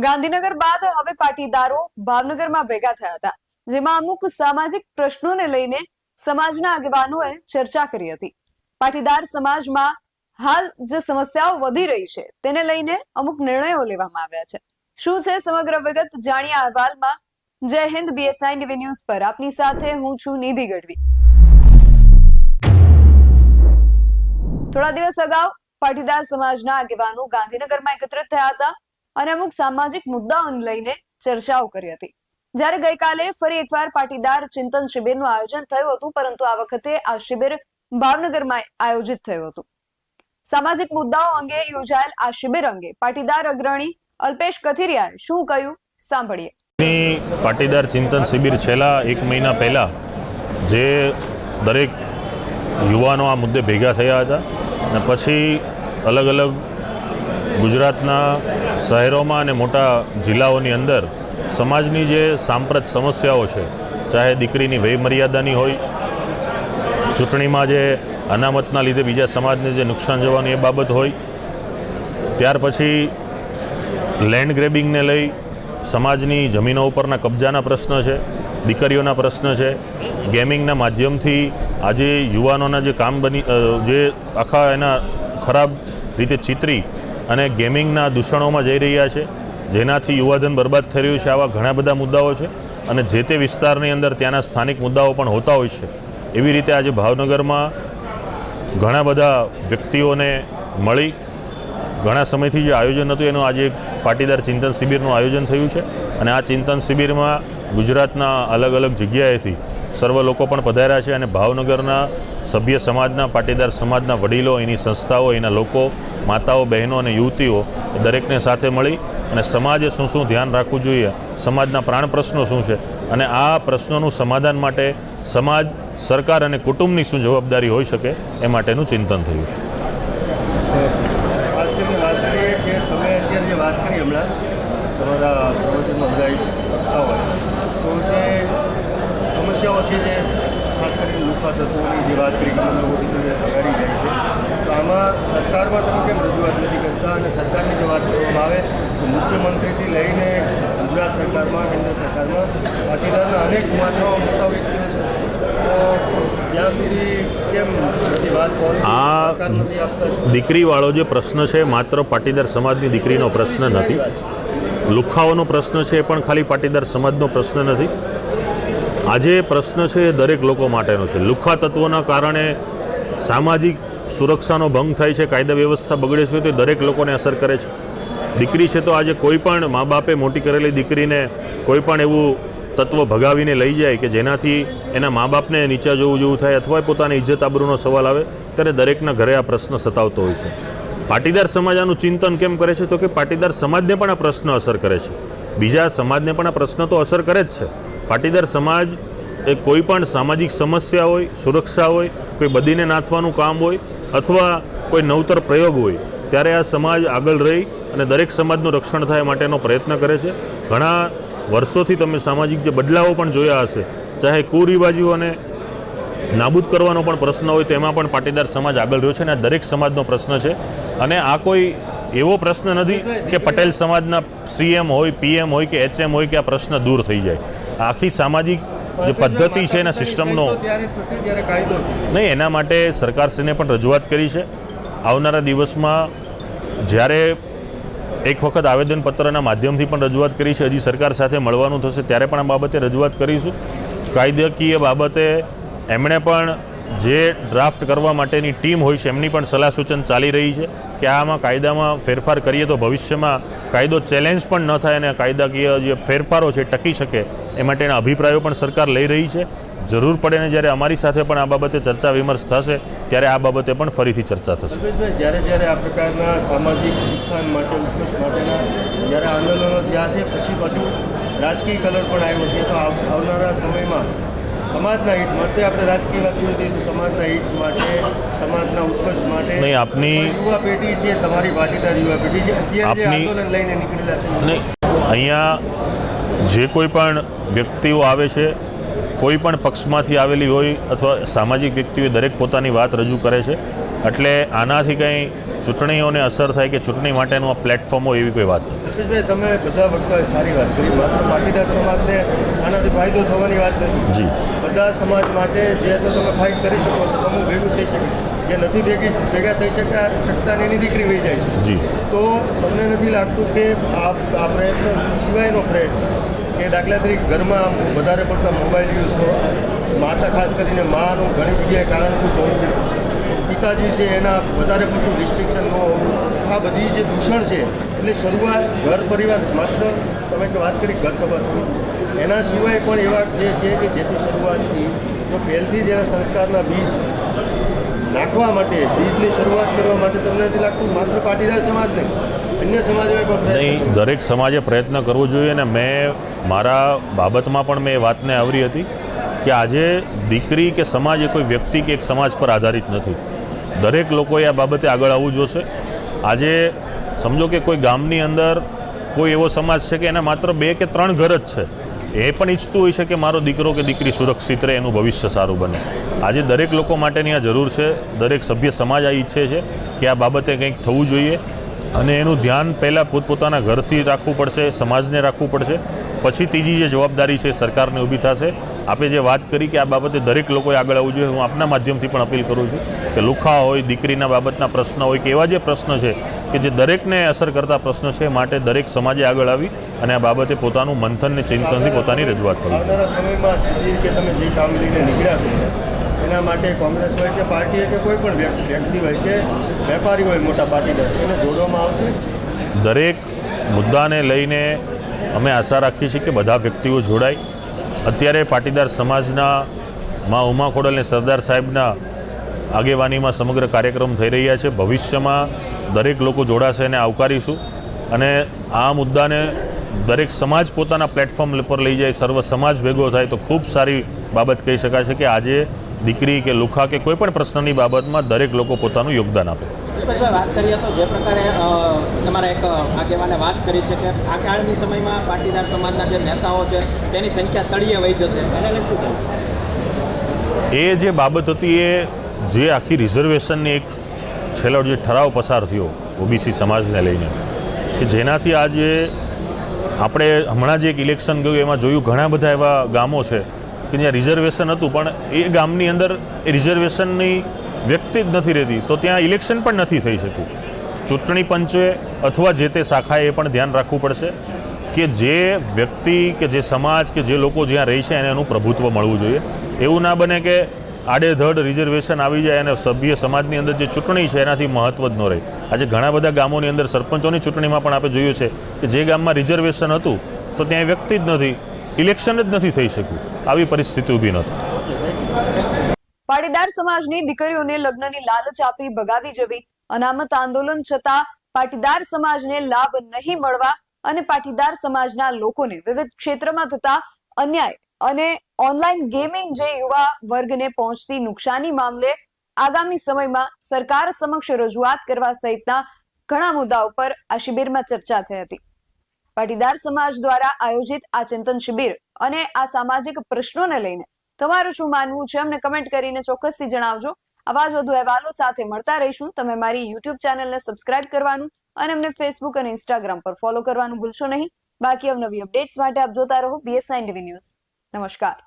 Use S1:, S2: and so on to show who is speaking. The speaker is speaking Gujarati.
S1: ગાંધીનગર બાદ હવે પાટીદારો ભાવનગરમાં ભેગા થયા હતા, જેમાં અમુક સામાજિક પ્રશ્નોને લઈને સમાજના આગેવાનોએ ચર્ચા કરી હતી। પાટીદાર સમાજમાં હાલ જે સમસ્યાઓ વધી રહી છે તેને લઈને અમુક નિર્ણયો લેવામાં આવ્યા છે। શું છે સમગ્ર વિગત જાણીએ આ અહેવાલમાં। જય હિન્દ, BSI TV ન્યૂઝ પર આપની સાથે હું છું નિધિ ગઢવી। થોડા દિવસ અગાઉ પાટીદાર સમાજના આગેવાનો ગાંધીનગરમાં એકત્રિત થયા હતા અને અમુક સામાજિક મુદ્દાઓને લઈને ચર્ચાઓ કરી હતી। જ્યારે ગઈકાલે ફરી એકવાર પાટીદાર ચિંતન શિબિરનું આયોજન થયું હતું, પરંતુ આ વખતે આ શિબિર ભાવનગરમાં આયોજિત થયું હતું। સામાજિક મુદ્દાઓ અંગે યોજાયેલ આ શિબિર અંગે પાટીદાર અગ્રણી અલ્પેશ કથિરિયાએ શું કહ્યું સાંભળીએ।
S2: પાટીદાર ચિંતન શિબિર છેલ્લા એક મહિના પહેલા જે દરેક યુવાનો આ મુદ્દે ભેગા થયા હતા અને પછી અલગ અલગ ગુજરાતના શહેરોમાં અને મોટા જિલ્લાઓની અંદર સમાજની જે સાંપ્રત સમસ્યાઓ છે, ચાહે દીકરીની વય મર્યાદાની હોય, ચૂંટણીમાં જે અનામતના લીધે બીજા સમાજને જે નુકસાન જવાનું એ બાબત હોય, ત્યાર પછી લેન્ડ ગ્રેબિંગને લઈ સમાજની જમીનો ઉપરના કબજાના પ્રશ્ન છે, દીકરીઓના પ્રશ્ન છે, ગેમિંગના માધ્યમથી આજે યુવાનોના જે જે આખા એના ખરાબ રીતે ચિતરી અને ગેમિંગના દૂષણોમાં જઈ રહ્યા છે, જેનાથી યુવાધન બરબાદ થઈ રહ્યું છે। આવા ઘણા બધા મુદ્દાઓ છે અને જે તે વિસ્તારની અંદર ત્યાંના સ્થાનિક મુદ્દાઓ પણ હોતા હોય છે। એવી રીતે આજે ભાવનગરમાં ઘણા બધા વ્યક્તિઓને મળી ઘણા સમયથી જે આયોજન હતું એનું આજે પાટીદાર ચિંતન શિબિરનું આયોજન થયું છે અને આ ચિંતન શિબિરમાં ગુજરાતના અલગ અલગ જગ્યાએથી સર્વ લોકો પણ પધાર્યા છે અને ભાવનગરના સભ્ય સમાજના, પાટીદાર સમાજના વડીલો, એની સંસ્થાઓ, એના લોકો, માતાઓ, બહેનો અને યુવતીઓ દરેકને સાથે મળી અને સમાજે શું શું ધ્યાન રાખવું જોઈએ, સમાજના પ્રાણ પ્રશ્નો શું છે અને આ પ્રશ્નોનું સમાધાન માટે સમાજ, સરકાર અને કુટુંબની શું જવાબદારી હોઈ શકે એ માટેનું ચિંતન થયું છે।
S3: ખાસ કરીને વાત કરીએ કે તમે અત્યારે જે વાત કરી હમણાં તમારા પ્રવચનમાં બધા કરતા હોય તો જે સમસ્યાઓ છે, જે ખાસ કરીને લુખા તત્વોની જે વાત કરી કે લોકો લગાડી જાય છે, તો આમાં સરકારમાં તમે કેમ રજૂઆત નથી કરતા? અને સરકારની જો વાત કરવામાં આવે તો મુખ્યમંત્રીથી લઈને ગુજરાત સરકારમાં, કેન્દ્ર સરકારમાં પાટીદારના અનેક માથાઓ મોટા વ્યક્તિઓ છે, તો ત્યાં સુધી કેમ વાત
S2: આ દીકરીવાળો જે પ્રશ્ન છે માત્ર પાટીદાર સમાજની દીકરીનો પ્રશ્ન નથી, લુખ્ખાઓનો પ્રશ્ન છે એ પણ ખાલી પાટીદાર સમાજનો પ્રશ્ન નથી। આજે પ્રશ્ન છે એ દરેક લોકો માટેનો છે। લુખ્ખા તત્વોના કારણે સામાજિક સુરક્ષાનો ભંગ થાય છે, કાયદા વ્યવસ્થા બગડે છે, તો દરેક લોકોને અસર કરે છે। દીકરી છે તો આજે કોઈ પણ મા બાપે મોટી કરેલી દીકરીને કોઈ પણ એવું તત્વ ભગાવીને લઈ જાય કે જેનાથી એના મા બાપને નીચા જોવું થાય અથવા પોતાની ઇજ્જત આબરૂનો સવાલ આવે, ત્યારે દરેકના ઘરે આ પ્રશ્ન સતાવતો હોય છે। પાટીદાર સમાજ આનું ચિંતન કેમ કરે છે? તો કે પાટીદાર સમાજને પણ આ પ્રશ્ન અસર કરે છે, બીજા સમાજને પણ આ પ્રશ્ન તો અસર કરે જ છે। પાટીદાર સમાજ એ કોઈ પણ સામાજિક સમસ્યા હોય, સુરક્ષા હોય, કોઈ બદીને નાથવાનું કામ હોય અથવા કોઈ નવતર પ્રયોગ હોય, ત્યારે આ સમાજ આગળ રહી અને દરેક સમાજનું રક્ષણ થાય માટેનો પ્રયત્ન કરે છે। ઘણા વર્ષોથી તમે સામાજિક જે બદલાવો પણ જોયા હશે, ચાહે કુરિવાજીઓને નાબૂદ કરવાનો પણ પ્રશ્ન હોય તેમાં પણ પાટીદાર સમાજ આગળ રહ્યો છે અને આ દરેક સમાજનો પ્રશ્ન છે। અને આ કોઈ એવો પ્રશ્ન નથી કે પટેલ સમાજના CM હોય, PM હોય કે HM હોય કે આ પ્રશ્ન દૂર થઈ જાય। આખી સામાજિક જે પદ્ધતિ છે એના સિસ્ટમનો નહીં, એના માટે સરકારશ્રીને પણ રજૂઆત કરી છે। આવનારા દિવસમાં જ્યારે એક વખત આવેદનપત્રના માધ્યમથી પણ રજૂઆત કરી છે, હજી સરકાર સાથે મળવાનું થશે ત્યારે પણ આ બાબતે રજૂઆત કરીશું। કાયદાકીય બાબતે એમણે પણ જે ડ્રાફ્ટ કરવા માટેની ટીમ હોય છે એમની પણ સલાહ સૂચન ચાલી રહી છે કે આમાં કાયદામાં ફેરફાર કરીએ તો ભવિષ્યમાં કાયદો ચેલેન્જ પણ ન થાય અને કાયદાકીય જે ફેરફારો છે ટકી શકે એ માટેના અભિપ્રાયો પણ સરકાર લઈ રહી છે। જરૂર પડે ને જ્યારે અમારી સાથે પણ આ બાબતે ચર્ચા વિમર્શ થશે ત્યારે આ બાબતે પણ ફરીથી ચર્ચા થશે।
S3: જ્યારે આ પ્રકારના સામાજિક ઉત્થાન માટે, ઉત્કર્ષ માટેના જ્યારે આંદોલનો થયા છે, પછી પાછું રાજકીય કલર પણ આવ્યો છે, તો આવનારા સમયમાં સમાજના હિત માટે આપણે રાજકીય વાત જોઈ દઈએ તો સમાજના હિત માટે, સમાજના ઉત્કર્ષ માટે
S2: નહીં, આપની
S3: યુવા પેઢી છે, તમારી પાટીદાર યુવા પેઢી છે, અત્યારે જે આંદોલન લઈને નીકળેલા છે,
S2: નહીં, અહીંયા જે કોઈ પણ વ્યક્તિઓ આવે છે, કોઈ પણ પક્ષમાંથી આવેલી હોય અથવા સામાજિક વ્યક્તિઓ દરેક પોતાની વાત રજૂ કરે છે, એટલે આનાથી કંઈ ચૂંટણીઓને અસર થાય કે ચૂંટણી માટેનું આ પ્લેટફોર્મ હોય એવી કોઈ વાત નથી.
S3: સતીશભાઈ, તમે બધા વક્તાઓએ સારી વાત કરી. માત્ર પાટીદાર સમાજને આનાથી ફાયદો થવાની વાત નથી.
S2: જી.
S3: બધા સમાજ માટે જે તો તમે ફાઇટ કરી શકો તો સમૂહ ભેગું થઈ શકે, જે નથી ભેગા થઈ શકતા ને એની દીકરી વહી જાય છે.
S2: જી.
S3: તો તમને નથી લાગતું કે આ પ્રયત્ન સિવાયનો પ્રયત્ન કે દાખલા તરીકે ઘરમાં વધારે પડતા મોબાઈલ યુઝ કરો, માતા ખાસ કરીને માનું ઘણી જગ્યાએ કારણભૂત હોવું, પિતાજી છે એના વધારે પડતું રિસ્ટ્રિક્શન ન હોવું, આ બધી જે દૂષણ છે એટલે શરૂઆત ઘર પરિવાર માત્ર તમે કે વાત કરી ઘર સંબંધ, એના સિવાય પણ એવા જે છે કે જેથી શરૂઆતથી જો પહેલથી જ એના સંસ્કારના બીજ નાખવા માટે, બીજની શરૂઆત કરવા માટે તમને નથી લાગતું માત્ર પાટીદાર સમાજ નહીં, અન્ય સમાજોએ પણ
S2: નહીં, દરેક સમાજે પ્રયત્ન કરવો જોઈએ. અને મેં મારા બાબતમાં પણ મેં એ વાતને આવરી હતી કે આજે દીકરી કે સમાજ એ કોઈ વ્યક્તિ કે એક સમાજ પર આધારિત નથી. દરેક લોકોએ આ બાબતે આગળ આવવું જોશે. આજે સમજો કે કોઈ ગામની અંદર કોઈ એવો સમાજ છે કે એના માત્ર 2 કે 3 ઘર જ છે, એ પણ ઈચ્છતું હોય છે કે મારો દીકરો કે દીકરી સુરક્ષિત રહે, એનું ભવિષ્ય સારું બને. આજે દરેક લોકો માટેની આ જરૂર છે. દરેક સભ્ય સમાજ આ ઈચ્છે છે કે આ બાબતે કંઈક થવું જોઈએ અને એનું ધ્યાન પહેલાં પોતપોતાના ઘરથી રાખવું પડશે, સમાજને રાખવું પડશે, પછી ત્રીજી જે જવાબદારી છે સરકારને ઊભી થશે. આપે જે વાત કરી કે આ બાબતે દરેક લોકોએ આગળ આવવું જોઈએ, હું આપના માધ્યમથી પણ અપીલ કરું છું કે લુખા હોય, દીકરીના બાબતના પ્રશ્ન હોય કે એવા જે પ્રશ્ન છે કે જે દરેકને અસર કરતા પ્રશ્ન છે, માટે દરેક સમાજે આગળ આવી અને આ બાબતે પોતાનું મંથન ને ચિંતનથી પોતાની રજૂઆત કરવી જોઈએ.
S3: આવનારા સમયમાં સીધી કે તમે જે કામ લઈને નીકળ્યા છો એના માટે કોંગ્રેસ હોય કે પાર્ટી હોય કે કોઈ પણ વ્યક્તિ હોય કે વેપારી હોય મોટા પાટીદાર, એને જોડવામાં આવશે.
S2: દરેક મુદ્દાને લઈને અમે આશા રાખીએ છીએ કે બધા વ્યક્તિઓ જોડાય. અત્યારે પાટીદાર સમાજના મા ઉમા ખોડલ અને સરદાર સાહેબના આગેવાનીમાં સમગ્ર કાર્યક્રમ થઈ રહ્યા છે. ભવિષ્યમાં દરેક લોકો જોડાશે અને આવકારીશું. અને આ મુદ્દાને દરેક સમાજ પોતાના પ્લેટફોર્મ પર લઈ જાય, સર્વ સમાજ ભેગો થાય તો ખૂબ સારી બાબત કહી શકાય છે કે આજે દીકરી કે લુખા કે કોઈ પણ પ્રશ્નની બાબતમાં દરેક લોકો પોતાનું યોગદાન આપે.
S4: વાત કરીએ તો જે પ્રકારે તમારા એક આગેવાને વાત કરી છે કે આગામી સમયમાં પાટીદાર સમાજના જે નેતાઓ છે તેની સંખ્યા તળિયે વહી જશે, એને લઈને શું કહેવું?
S2: એ જે બાબત હતી એ જે આખી રિઝર્વેશનની એક છેલ્લો જે ઠરાવ પસાર થયો ઓબીસી સમાજને લઈને કે જેનાથી આજે આપણે હમણાં જે એક ઇલેક્શન ગયું એમાં જોયું ઘણા બધા એવા ગામો છે કે જ્યાં રિઝર્વેશન હતું પણ એ ગામની અંદર એ રિઝર્વેશનની વ્યક્તિ જ નથી રહેતી, તો ત્યાં ઇલેક્શન પણ નથી થઈ શક્યું. ચૂંટણી પંચે અથવા જે તે શાખાએ એ પણ ધ્યાન રાખવું પડશે કે જે વ્યક્તિ કે જે સમાજ કે જે લોકો જ્યાં રહે છે એને એનું પ્રભુત્વ મળવું જોઈએ. એવું ના બને કે આડેધડ રિઝર્વેશન આવી જાય અને સભ્ય સમાજની અંદર જે ચૂંટણી છે એનાથી મહત્વ જ ન રહે. આજે ઘણા બધા ગામોની અંદર સરપંચોની ચૂંટણીમાં પણ આપણે જોયું છે કે જે ગામમાં રિઝર્વેશન હતું તો ત્યાં વ્યક્તિ જ નથી, ઇલેક્શન જ નથી થઈ શક્યું. આવી પરિસ્થિતિ ઊભી નથી.
S1: પાટીદાર સમાજની દીકરીઓને લગ્નની લાલચ આપી ભગાવી જવી, અનામત આંદોલન છતાં પાટીદાર સમાજને લાભ નહીં મળવા અને પાટીદાર સમાજના લોકોને વિવિધ ક્ષેત્રમાં થતા અન્યાય અને ઓનલાઈન ગેમિંગ જે યુવા વર્ગને પહોંચતી નુકસાની મામલે આગામી સમયમાં સરકાર સમક્ષ રજૂઆત કરવા સહિતના ઘણા મુદ્દાઓ પર આ શિબિરમાં ચર્ચા થઈ હતી. પાટીદાર સમાજ દ્વારા આયોજિત આ ચિંતન શિબિર અને આ સામાજિક પ્રશ્નોને લઈને તમારું શું માનવું છે અમને કમેન્ટ કરીને ચોક્કસથી જણાવજો. આવા જ વધુ અહેવાલો સાથે મળતા રહીશું. તમે મારી યુટ્યુબ ચેનલને સબસ્ક્રાઇબ કરવાનું અને અમને ફેસબુક અને ઇન્સ્ટાગ્રામ પર ફોલો કરવાનું ભૂલશો નહીં. બાકી અવનવી અપડેટ્સ માટે આપ જોતા રહો BSI ટીવી ન્યૂઝ. નમસ્કાર.